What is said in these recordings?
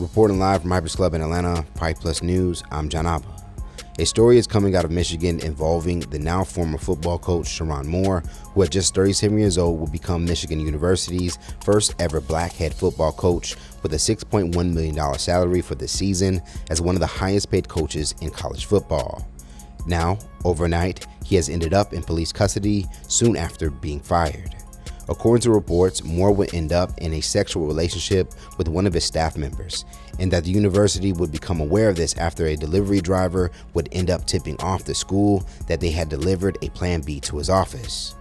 Reporting live from Hypers Club in Atlanta, Pride Plus News, I'm John Abba. A story is coming out of Michigan involving the now former football coach Sherrone Moore, who at just 37 years old will become Michigan University's first ever black head football coach with a $6.1 million salary for the season as one of the highest paid coaches in college football. Now, overnight, he has ended up in police custody soon after being fired. According to reports, Moore would end up in a sexual relationship with one of his staff members, and that the university would become aware of this after a delivery driver would end up tipping off the school that they had delivered a Plan B to his office.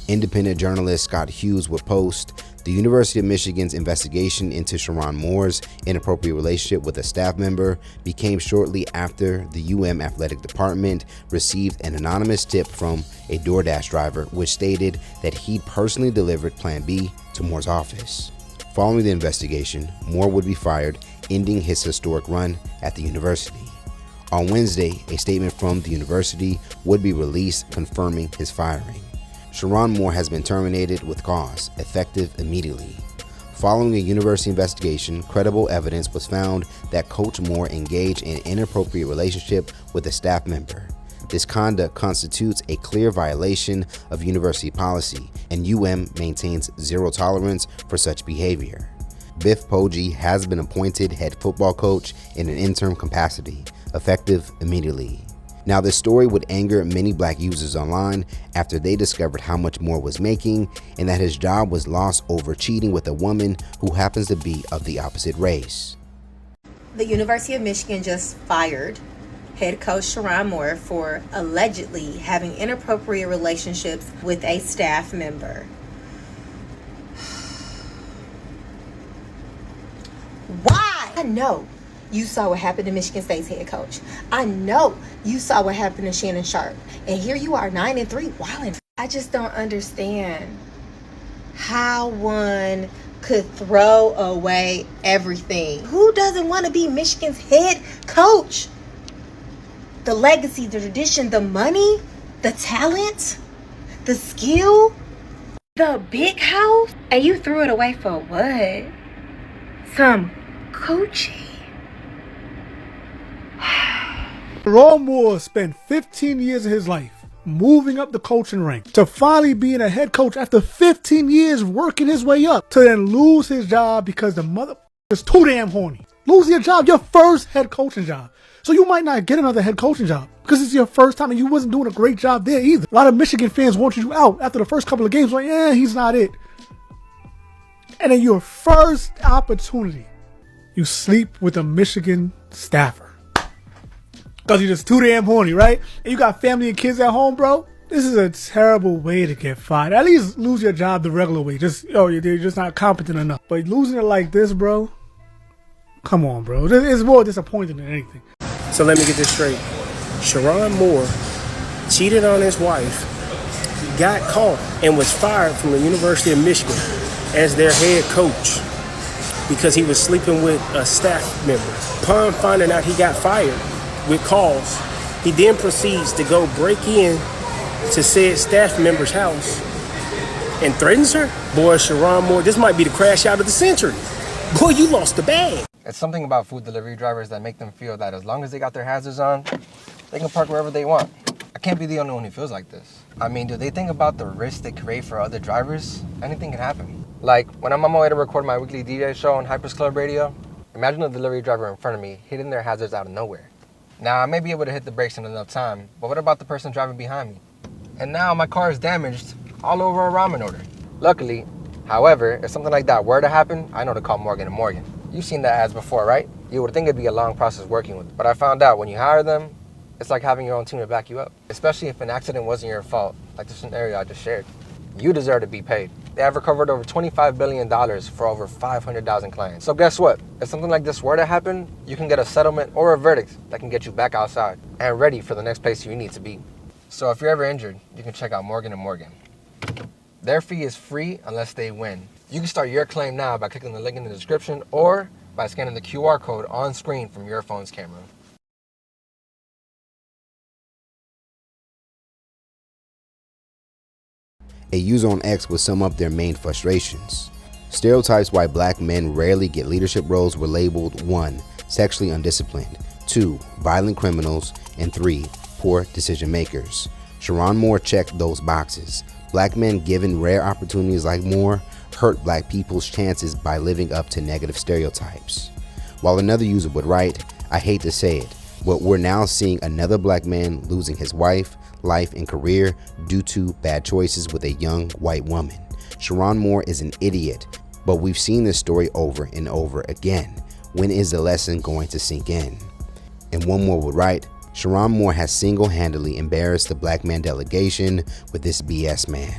Independent journalist Scott Hughes would post, "The University of Michigan's investigation into Sherrone Moore's inappropriate relationship with a staff member became shortly after the UM athletic department received an anonymous tip from a DoorDash driver which stated that he'd personally delivered Plan B to Moore's office." Following the investigation, Moore would be fired, ending his historic run at the university. On Wednesday, a statement from the university would be released confirming his firing. Sherrone Moore has been terminated with cause, effective immediately. Following a university investigation, credible evidence was found that Coach Moore engaged in an inappropriate relationship with a staff member. This conduct constitutes a clear violation of university policy, and UM maintains zero tolerance for such behavior. Biff Poggi has been appointed head football coach in an interim capacity, effective immediately. Now, this story would anger many black users online after they discovered how much Moore was making and that his job was lost over cheating with a woman who happens to be of the opposite race. The University of Michigan just fired head coach Sherrone Moore for allegedly having inappropriate relationships with a staff member. Why? I know you saw what happened to Michigan State's head coach. I know you saw what happened to Shannon Sharp. And here you are, 9-3, wilding. I just don't understand how one could throw away everything. Who doesn't want to be Michigan's head coach? The legacy, the tradition, the money, the talent, the skill, the big house. And you threw it away for what? Some coaching. Sherrone Moore spent 15 years of his life moving up the coaching rank to finally being a head coach after 15 years working his way up to then lose his job because the mother is too damn horny. Lose your job, your first head coaching job. So you might not get another head coaching job because it's your first time and you wasn't doing a great job there either. A lot of Michigan fans wanted you out after the first couple of games, like, he's not it. And then your first opportunity, you sleep with a Michigan staffer. Because you're just too damn horny, right? And you got family and kids at home, bro. This is a terrible way to get fired. At least lose your job the regular way. You're just not competent enough. But losing it like this, bro, come on, bro. It's more disappointing than anything. So let me get this straight. Sherrone Moore cheated on his wife, got caught, and was fired from the University of Michigan as their head coach because he was sleeping with a staff member. Upon finding out he got fired with cause, he then proceeds to go break in to said staff member's house and threatens her. Boy, Sherrone Moore, this might be the crash out of the century. Boy, you lost the bag. It's something about food delivery drivers that make them feel that as long as they got their hazards on, they can park wherever they want. I can't be the only one who feels like this. I mean, do they think about the risk they create for other drivers? Anything can happen. Like, when I'm on my way to record my weekly DJ show on Hypers Club Radio, imagine a delivery driver in front of me hitting their hazards out of nowhere. Now, I may be able to hit the brakes in enough time, but what about the person driving behind me? And now my car is damaged all over a ramen order. Luckily, however, if something like that were to happen, I know to call Morgan & Morgan. You've seen that ads before, right? You would think it'd be a long process working with them. But I found out when you hire them, it's like having your own team to back you up. Especially if an accident wasn't your fault, like the scenario I just shared. You deserve to be paid. They have recovered over $25 billion for over 500,000 clients. So guess what? If something like this were to happen, you can get a settlement or a verdict that can get you back outside and ready for the next place you need to be. So if you're ever injured, you can check out Morgan & Morgan. Their fee is free unless they win. You can start your claim now by clicking the link in the description or by scanning the QR code on screen from your phone's camera. A user on X would sum up their main frustrations. Stereotypes why black men rarely get leadership roles were labeled 1. Sexually undisciplined, 2. Violent criminals, and 3. Poor decision makers. Sherrone Moore checked those boxes. Black men given rare opportunities like Moore hurt black people's chances by living up to negative stereotypes. While another user would write, "I hate to say it, but we're now seeing another black man losing his wife, life, and career due to bad choices with a young white woman. Sherrone Moore is an idiot, but we've seen this story over and over again. When is the lesson going to sink in?" And one more would write, "Sherrone Moore has single-handedly embarrassed the black man delegation with this BS man."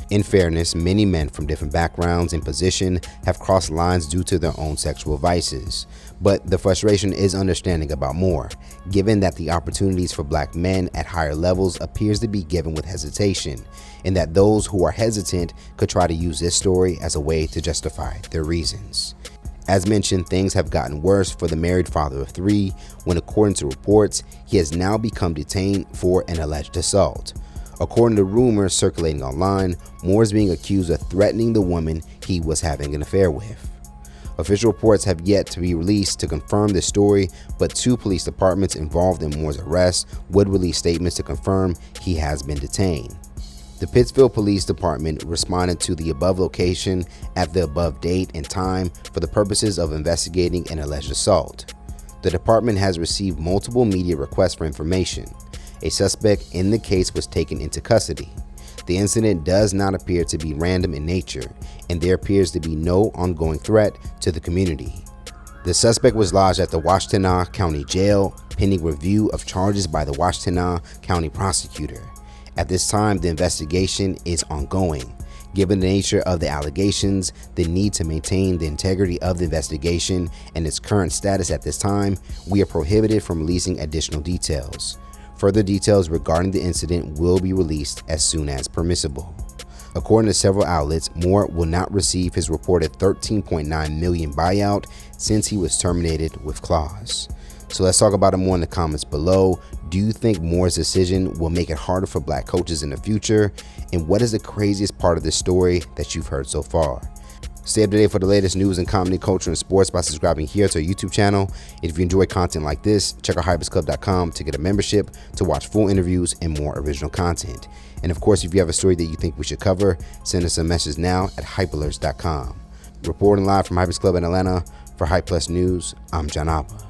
In fairness, many men from different backgrounds and position have crossed lines due to their own sexual vices. But the frustration is understanding about Moore, given that the opportunities for black men at higher levels appears to be given with hesitation, and that those who are hesitant could try to use this story as a way to justify their reasons. As mentioned, things have gotten worse for the married father of 3 when, according to reports, he has now become detained for an alleged assault. According to rumors circulating online, Moore is being accused of threatening the woman he was having an affair with. Official reports have yet to be released to confirm this story, but 2 police departments involved in Moore's arrest would release statements to confirm he has been detained. The Pittsfield Police Department responded to the above location at the above date and time for the purposes of investigating an alleged assault. The department has received multiple media requests for information. A suspect in the case was taken into custody. The incident does not appear to be random in nature, and there appears to be no ongoing threat to the community. The suspect was lodged at the Washtenaw County Jail, pending review of charges by the Washtenaw County prosecutor. At this time, the investigation is ongoing. Given the nature of the allegations, the need to maintain the integrity of the investigation, and its current status at this time, we are prohibited from releasing additional details. Further details regarding the incident will be released as soon as permissible. According to several outlets, Moore will not receive his reported $13.9 million buyout since he was terminated with clause. So let's talk about it more in the comments below. Do you think Moore's decision will make it harder for black coaches in the future? And what is the craziest part of this story that you've heard so far? Stay up to date for the latest news in comedy, culture, and sports by subscribing here to our YouTube channel. If you enjoy content like this, check out hypersclub.com to get a membership to watch full interviews and more original content. And of course, if you have a story that you think we should cover, send us a message now at hypealerts.com. Reporting live from Hypers Club in Atlanta for Hype Plus News, I'm John Abba.